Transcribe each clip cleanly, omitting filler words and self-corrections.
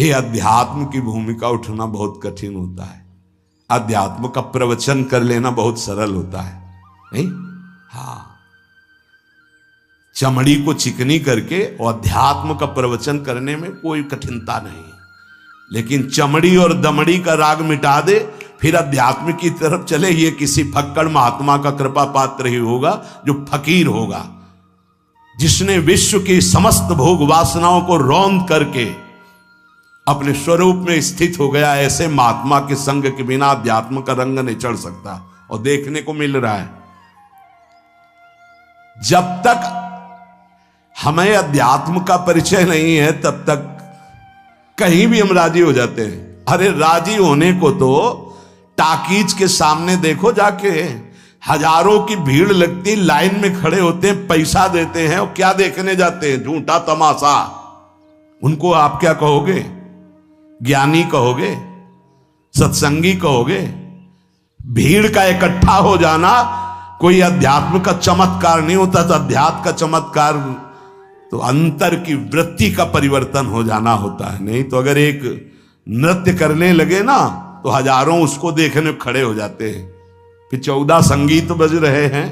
ये अध्यात्म की भूमिका उठना बहुत कठिन होता है। अध्यात्म का प्रवचन कर लेना बहुत सरल होता है, नहीं? हाँ, चमड़ी को चिकनी करके और अध्यात्म का प्रवचन करने में कोई कठिनता नहीं, लेकिन चमड़ी और दमड़ी का राग मिटा दे फिर अध्यात्म की तरफ चले, ये किसी फक्कड़ महात्मा का कृपा पात्र ही होगा जो फकीर होगा, जिसने विश्व की समस्त भोग वासनाओं को रौंद करके अपने स्वरूप में स्थित हो गया। ऐसे महात्मा के संग के बिना अध्यात्म का रंग नहीं चढ़ सकता, और देखने को मिल रहा है। जब तक हमें अध्यात्म का परिचय नहीं है तब तक कहीं भी हम राजी हो जाते हैं। अरे राजी होने को तो टाकीज के सामने देखो जाके, हजारों की भीड़ लगती, लाइन में खड़े होते हैं, पैसा देते हैं, और क्या देखने जाते हैं? झूठा तमाशा। उनको आप क्या कहोगे? ज्ञानी कहोगे? सत्संगी कहोगे? भीड़ का इकट्ठा हो जाना कोई अध्यात्म का चमत्कार नहीं होता। तो अध्यात्म का चमत्कार तो अंतर की वृत्ति का परिवर्तन हो जाना होता है। नहीं तो अगर एक नृत्य करने लगे ना तो हजारों उसको देखने खड़े हो जाते हैं। फिर 14 संगीत बज रहे हैं,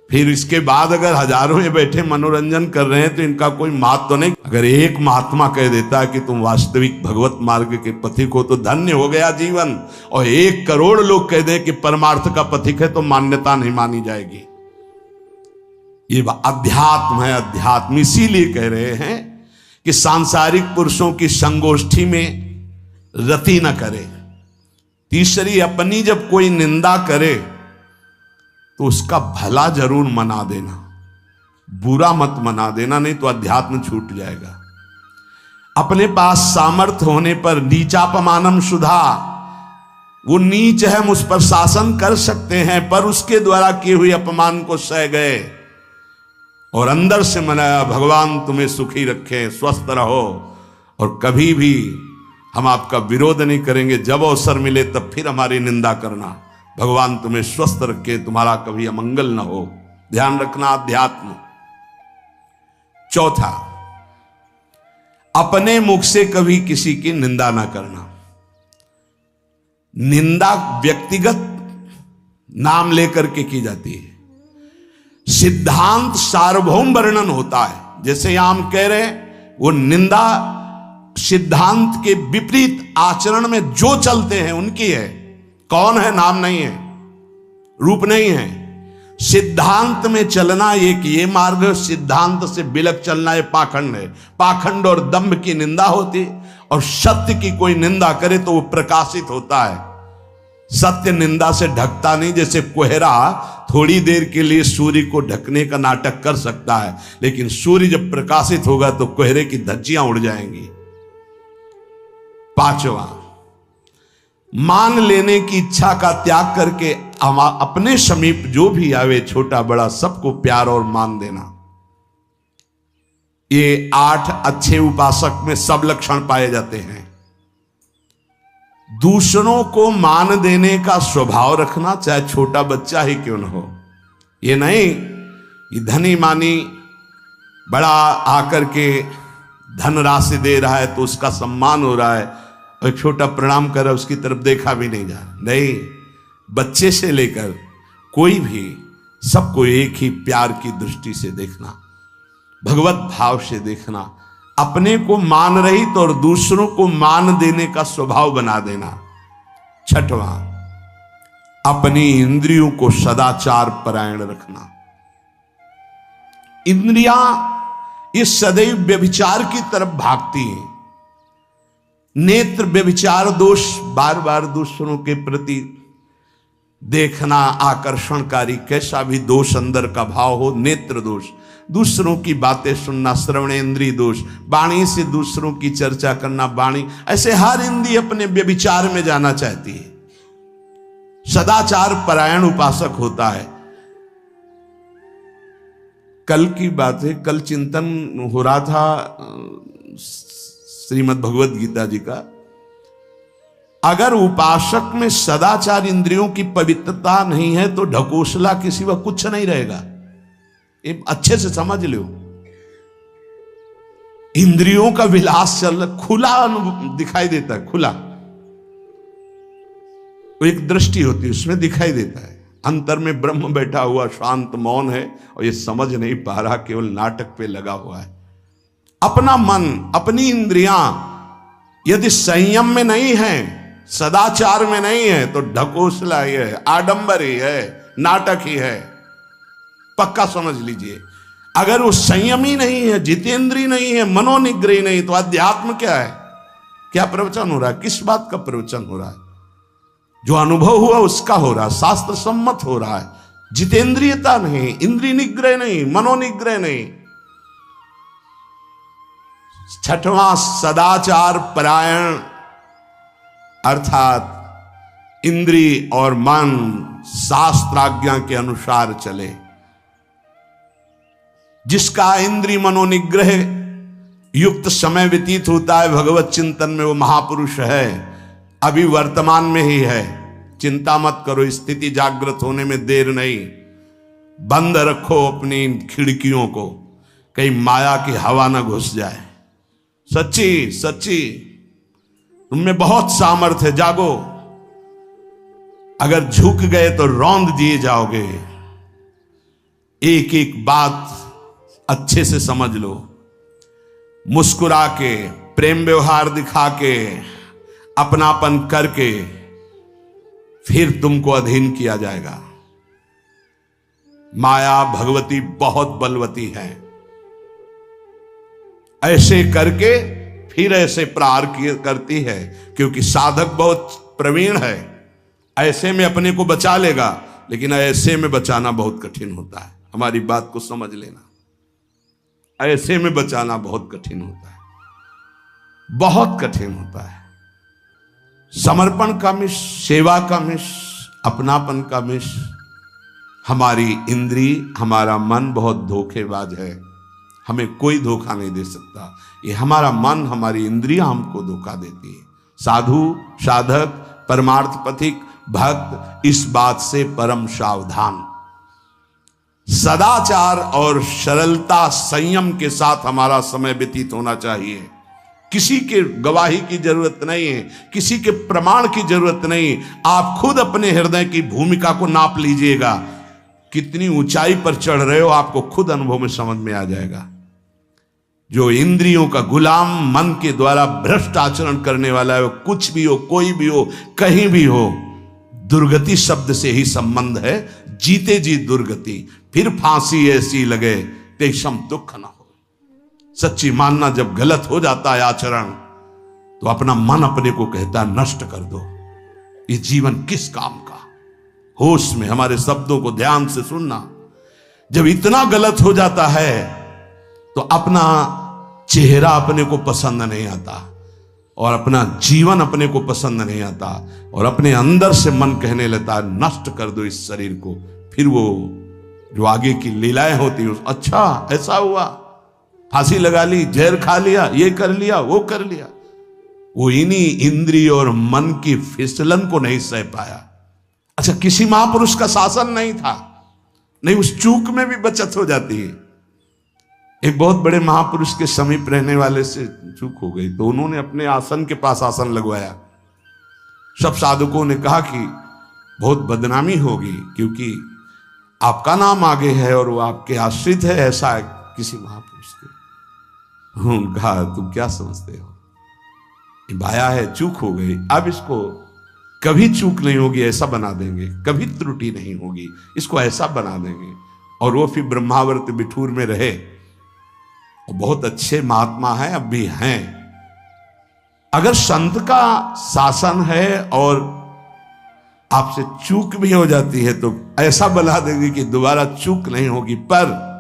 फिर इसके बाद अगर हजारों में बैठे मनोरंजन कर रहे हैं तो इनका कोई महत्व तो नहीं। अगर एक महात्मा कह देता है कि तुम वास्तविक भगवत मार्ग के पथिक हो तो धन्य हो गया जीवन, और 1 करोड़ लोग कह दें कि परमार्थ का पथिक है तो मान्यता नहीं मानी जाएगी। ये अध्यात्म है। अध्यात्म इसीलिए कह रहे हैं कि सांसारिक पुरुषों की संगोष्ठी में रति न करे। तीसरी, अपनी जब कोई निंदा करे तो उसका भला जरूर मना देना, बुरा मत मना देना, नहीं तो अध्यात्म छूट जाएगा। अपने पास सामर्थ्य होने पर नीचापमानम सुधा, वो नीच है, हम उस पर शासन कर सकते हैं, पर उसके द्वारा किए हुए अपमान को सह गए और अंदर से मनाया, भगवान तुम्हें सुखी रखें, स्वस्थ रहो, और कभी भी हम आपका विरोध नहीं करेंगे। जब अवसर मिले तब फिर हमारी निंदा करना, भगवान तुम्हें स्वस्थ रखे, तुम्हारा कभी अमंगल न हो। ध्यान रखना अध्यात्म। चौथा, अपने मुख से कभी किसी की निंदा ना करना। निंदा व्यक्तिगत नाम लेकर के की जाती है, सिद्धांत सार्वभौम वर्णन होता है। जैसे यहां हम कह रहे हैं, वो निंदा सिद्धांत के विपरीत आचरण में जो चलते हैं उनकी है। कौन है? नाम नहीं है, रूप नहीं है। सिद्धांत में चलना एक ये मार्ग, सिद्धांत से बिलक चलना ये पाखंड है। पाखंड और दंभ की निंदा होती, और सत्य की कोई निंदा करे तो वो प्रकाशित होता है। सत्य निंदा से ढकता नहीं। जैसे कोहरा थोड़ी देर के लिए सूर्य को ढकने का नाटक कर सकता है, लेकिन सूर्य जब प्रकाशित होगा तो कोहरे की धज्जियां उड़ जाएंगी। 5वां, मान लेने की इच्छा का त्याग करके अपने समीप जो भी आवे, छोटा बड़ा सबको प्यार और मान देना। ये 8 अच्छे उपासक में सब लक्षण पाए जाते हैं। दूसरों को मान देने का स्वभाव रखना, चाहे छोटा बच्चा ही क्यों न हो। ये नहीं कि धनी मानी बड़ा आकर के धन राशि दे रहा है तो उसका सम्मान हो रहा है, और छोटा प्रणाम कर रहा है उसकी तरफ देखा भी नहीं जा रहा। नहीं, बच्चे से लेकर कोई भी सबको एक ही प्यार की दृष्टि से देखना, भगवत भाव से देखना, अपने को मान रहित और दूसरों को मान देने का स्वभाव बना देना। 6वां, अपनी इंद्रियों को सदाचार परायण रखना। इंद्रियां ये सदैव व्यभिचार की तरफ भागती हैं। नेत्र व्यभिचार दोष, बार बार दूसरों के प्रति देखना आकर्षणकारी, कैसा भी दोष अंदर का भाव हो, नेत्र दोष। दूसरों की बातें सुनना, श्रवणेंद्रिय दोष। वाणी से दूसरों की चर्चा करना, वाणी, ऐसे हर इंद्रिय अपने व्यभिचार में जाना चाहती है। सदाचार परायण उपासक होता है। कल की बात है, कल चिंतन हो रहा था श्रीमद् भगवत गीता जी का। अगर उपासक में सदाचार इंद्रियों की पवित्रता नहीं है तो ढकोसला के सिवा कुछ नहीं रहेगा। ये अच्छे से समझ लो। इंद्रियों का विलास चल रहा, खुला दिखाई देता है, खुला। वो एक दृष्टि होती है, उसमें दिखाई देता है। अंतर में ब्रह्म बैठा हुआ शांत मौन है और ये समझ नहीं पा रहा, केवल नाटक पे लगा हुआ है। अपना मन, अपनी इंद्रियां यदि संयम में नहीं है, सदाचार में नहीं है, तो ढकोसला ही है, आडंबर ही है, नाटक ही है, पक्का समझ लीजिए। अगर वो संयमी नहीं है, जितेंद्रीय नहीं है, मनोनिग्रही नहीं, तो अध्यात्म क्या है? क्या प्रवचन हो रहा है? किस बात का प्रवचन हो रहा है? जो अनुभव हुआ उसका हो रहा है, शास्त्र सम्मत हो रहा है। जितेंद्रियता नहीं, इंद्रिय निग्रह नहीं, मनोनिग्रह नहीं। छठवां सदाचार परायण, अर्थात इंद्रिय और मन शास्त्राज्ञा के अनुसार चले। जिसका इंद्रिय मनोनिग्रह युक्त समय व्यतीत होता है भगवत चिंतन में, वो महापुरुष है। अभी वर्तमान में ही है, चिंता मत करो, स्थिति जागृत होने में देर नहीं। बंद रखो अपनी खिड़कियों को, कहीं माया की हवा ना घुस जाए। सच्ची सच्ची तुममें बहुत सामर्थ्य है, जागो। अगर झुक गए तो रौंद दिए जाओगे। एक एक बात अच्छे से समझ लो। मुस्कुरा के, प्रेम व्यवहार दिखा के, अपनापन करके फिर तुमको अधीन किया जाएगा। माया भगवती बहुत बलवती है। ऐसे करके फिर ऐसे प्रहार करती है, क्योंकि साधक बहुत प्रवीण है। ऐसे में अपने को बचा लेगा, लेकिन ऐसे में बचाना बहुत कठिन होता है। हमारी बात को समझ लेना, ऐसे में बचाना बहुत कठिन होता है, बहुत कठिन होता है। समर्पण का मिश, सेवा का मिश, अपनापन का मिश। हमारी इंद्री, हमारा मन बहुत धोखेबाज है, हमें कोई धोखा नहीं दे सकता। ये हमारा मन, हमारी इंद्रियां हमको धोखा देती है। साधु, साधक, परमार्थ पथिक, भक्त इस बात से परम सावधान। सदाचार और सरलता, संयम के साथ हमारा समय व्यतीत होना चाहिए। किसी के गवाही की जरूरत नहीं है, किसी के प्रमाण की जरूरत नहीं। आप खुद अपने हृदय की भूमिका को नाप लीजिएगा। कितनी ऊंचाई पर चढ़ रहे हो, आपको खुद अनुभव में समझ में आ जाएगा। जो इंद्रियों का गुलाम, मन के द्वारा भ्रष्ट आचरण करने वाला है, वो कुछ भी हो, कोई भी हो, कहीं भी हो, दुर्गति शब्द से ही संबंध है। जीते जी दुर्गति, फिर फांसी ऐसी लगे तेषम दुख न हो। सच्ची मानना, जब गलत हो जाता है आचरण, तो अपना मन अपने को कहता है नष्ट कर दो, ये जीवन किस काम का। होश में हमारे शब्दों को ध्यान से सुनना। जब इतना गलत हो जाता है तो अपना चेहरा अपने को पसंद नहीं आता, और अपना जीवन अपने को पसंद नहीं आता, और अपने अंदर से मन कहने लगता है नष्ट कर दो इस शरीर को। फिर वो जो आगे की लीलाएं होती हैं, अच्छा ऐसा हुआ, फांसी लगा ली, जहर खा लिया, ये कर लिया, वो कर लिया। वो इन्हीं इंद्रिय और मन की फिसलन को नहीं सह पाया। अच्छा, किसी महापुरुष का शासन नहीं था, नहीं, उस चूक में भी बचत हो जाती है। एक बहुत बड़े महापुरुष के समीप रहने वाले से चूक हो गई, तो उन्होंने अपने आसन के पास आसन लगवाया। सब साधुकों ने कहा कि बहुत बदनामी होगी, क्योंकि आपका नाम आगे है और वो आपके आश्रित है, ऐसा है किसी महापुरुष के। उन्होंने कहा तुम क्या समझते हो, ये बाया है, चूक हो गई, अब इसको कभी चूक नहीं होगी ऐसा बना देंगे, कभी त्रुटि नहीं होगी, इसको ऐसा बना देंगे। और वो फिर ब्रह्मावर्त बिठूर में रहे, और बहुत अच्छे महात्मा हैं, अब भी हैं। अगर संत का शासन है और आपसे चूक भी हो जाती है, तो ऐसा बना देंगे कि दोबारा चूक नहीं होगी। पर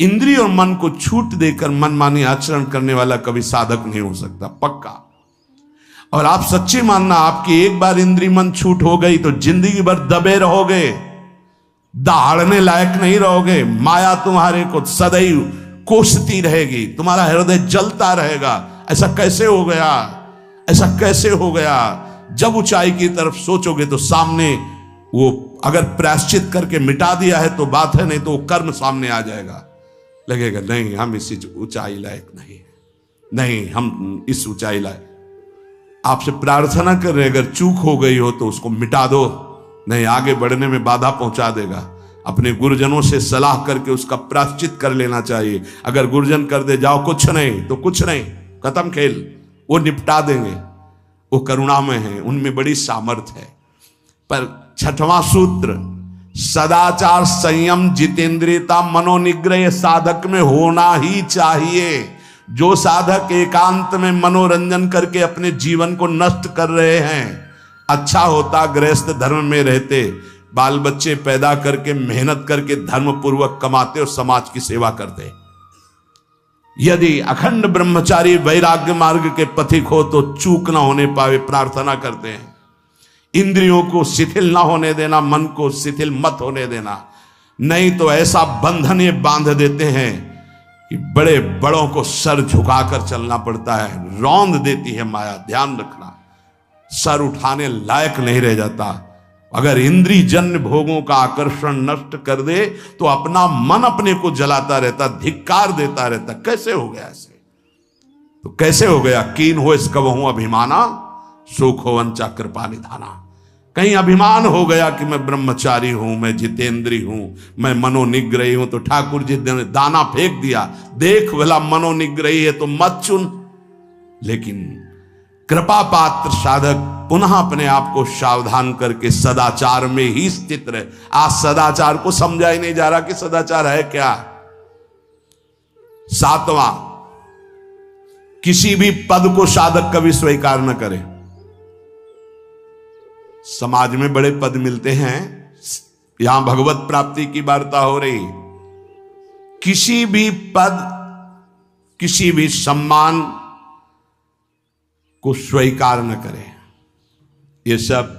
इंद्रिय और मन को छूट देकर मनमानी आचरण करने वाला कभी साधक नहीं हो सकता, पक्का। और आप सच्ची मानना, आपकी एक बार इंद्रिय मन छूट हो गई तो जिंदगी भर दबे रहोगे, दहाड़ने लायक नहीं रहोगे। माया तुम्हारे को सदैव कोसती रहेगी, तुम्हारा हृदय जलता रहेगा। ऐसा कैसे हो गया, ऐसा कैसे हो गया। जब ऊंचाई की तरफ सोचोगे तो सामने वो, अगर प्रायश्चित करके मिटा दिया है तो बात है, नहीं तो वो कर्म सामने आ जाएगा। लगेगा नहीं हम इस ऊंचाई लायक नहीं है, नहीं हम इस ऊंचाई लायक। आपसे प्रार्थना कर रहे, अगर चूक हो गई हो तो उसको मिटा दो, नहीं आगे बढ़ने में बाधा पहुंचा देगा। अपने गुरुजनों से सलाह करके उसका प्रायश्चित कर लेना चाहिए। अगर गुरुजन कर दे जाओ कुछ नहीं तो कुछ नहीं, खत्म खेल, वो निपटा देंगे, वो करुणामय है, उनमें बड़ी सामर्थ्य है। पर छठवां सूत्र, सदाचार, संयम, जितेंद्रियता, मनोनिग्रह साधक में होना ही चाहिए। जो साधक एकांत में मनोरंजन करके अपने जीवन को नष्ट कर रहे हैं, अच्छा होता गृहस्थ धर्म में रहते, बाल बच्चे पैदा करके मेहनत करके धर्म पूर्वक कमाते और समाज की सेवा करते। यदि अखंड ब्रह्मचारी वैराग्य मार्ग के पथिक हो तो चूक ना होने पावे प्रार्थना करते हैं। इंद्रियों को शिथिल ना होने देना, मन को शिथिल मत होने देना, नहीं तो ऐसा बंधन ये बांध देते हैं कि बड़े बड़ों को सर झुकाकर चलना पड़ता है, रौंद देती है माया। ध्यान रखना, सर उठाने लायक नहीं रह जाता। अगर इंद्रिय जन्य भोगों का आकर्षण नष्ट कर दे तो अपना मन अपने को जलाता रहता, धिक्कार देता रहता। कैसे हो गया ऐसे? तो कैसे हो गया? कीन हो इसकबहू अभिमाना, सुख हो वंचा कृपा निधाना। कहीं अभिमान हो गया कि मैं ब्रह्मचारी हूं, मैं जितेंद्री हूं, मैं मनोनिग्रही हूं, तो ठाकुर जी ने दाना फेंक दिया, देख भला मनोनिग्रही है तो मत चुन। लेकिन कृपा पात्र साधक पुनः अपने आप को सावधान करके सदाचार में ही स्थित रहे। आज सदाचार को समझा ही नहीं जा रहा कि सदाचार है क्या। सातवां, किसी भी पद को साधक कभी स्वीकार न करे। समाज में बड़े पद मिलते हैं, यहां भगवत प्राप्ति की वार्ता हो रही। किसी भी पद, किसी भी सम्मान को स्वीकार न करें। ये सब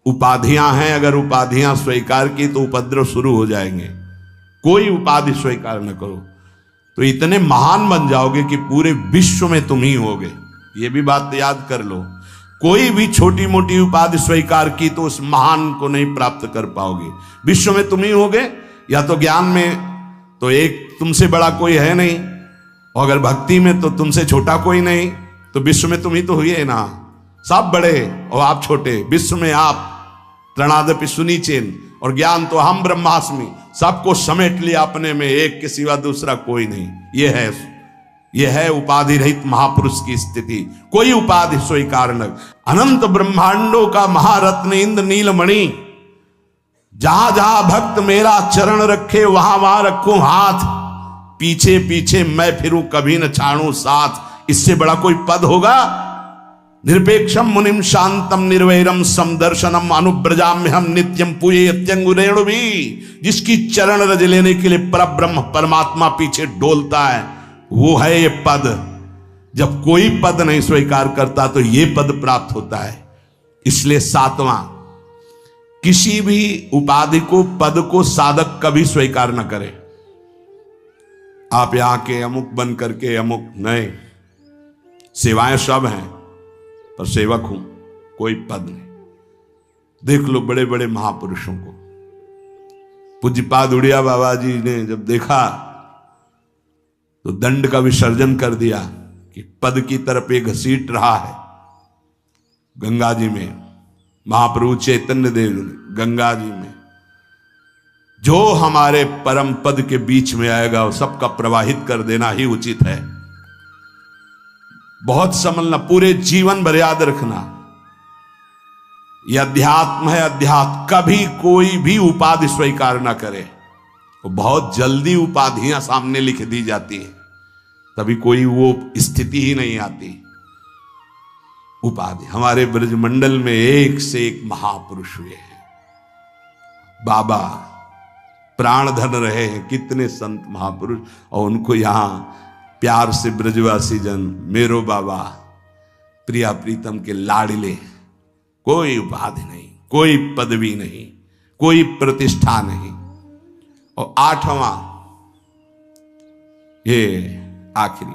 उपाधियां हैं, अगर उपाधियां स्वीकार की तो उपद्रव शुरू हो जाएंगे। कोई उपाधि स्वीकार न करो तो इतने महान बन जाओगे कि पूरे विश्व में तुम ही होगे। ये भी बात याद कर लो, कोई भी छोटी मोटी उपाधि स्वीकार की तो उस महान को नहीं प्राप्त कर पाओगे। विश्व में तुम ही होगे, या तो ज्ञान में तो एक तुमसे बड़ा कोई है नहीं, और अगर भक्ति में तो तुमसे छोटा कोई नहीं, तो विश्व में तुम ही तो हुई है ना। सब बड़े और आप छोटे, विश्व में आप त्रणादपि सुनीचेन, और ज्ञान तो हम ब्रह्मास्मि, सबको समेट लिया अपने में, एक के सिवा दूसरा कोई नहीं। ये है उपाधि रहित महापुरुष की स्थिति। कोई उपाधि स्वीकार न। अनंत ब्रह्मांडों का महारत्न इंद्र नीलमणि, जहां जहां भक्त मेरा चरण रखे वहां वहां रखूं हाथ, पीछे पीछे मैं फिरूं कभी न छाड़ूं साथ। इससे बड़ा कोई पद होगा? निरपेक्षम मुनिम शांतम निर्वैरम समदर्शनम अनुब्रजाम्य हम नित्यम पूये अत्यंगुरेणु भी। जिसकी चरण रज लेने के लिए परब्रह्म परमात्मा पीछे डोलता है, वो है ये पद। जब कोई पद नहीं स्वीकार करता तो ये पद प्राप्त होता है। इसलिए सातवां, किसी भी उपाधि को, पद को साधक कभी स्वीकार न करे। आप यहां के अमुक बन करके अमुक नहीं, सेवाएं सब हैं पर सेवक हूं, कोई पद नहीं। देख लो बड़े बड़े महापुरुषों को। पूज्यपाद उड़िया बाबा जी ने जब देखा तो दंड का विसर्जन कर दिया कि पद की तरफ एक घसीट रहा है। गंगा जी में महाप्रभु चैतन्य देव गंगा जी में जो हमारे परम पद के बीच में आएगा वो सबका प्रवाहित कर देना ही उचित है। बहुत समझना, पूरे जीवन भर याद रखना, यह अध्यात्म है। अध्यात्म कभी कोई भी उपाधि स्वीकार ना करे। तो बहुत जल्दी उपाधियां सामने लिख दी जाती हैं, तभी कोई वो स्थिति ही नहीं आती। उपाधि, हमारे ब्रजमंडल में एक से एक महापुरुष हुए हैं। बाबा प्राण धन रहे हैं, कितने संत महापुरुष, और उनको यहां प्यार से ब्रजवासी जन मेरो बाबा प्रिया प्रीतम के लाडले। कोई उपाधि नहीं, कोई पदवी नहीं, कोई प्रतिष्ठा नहीं। और आठवां, ये आखिरी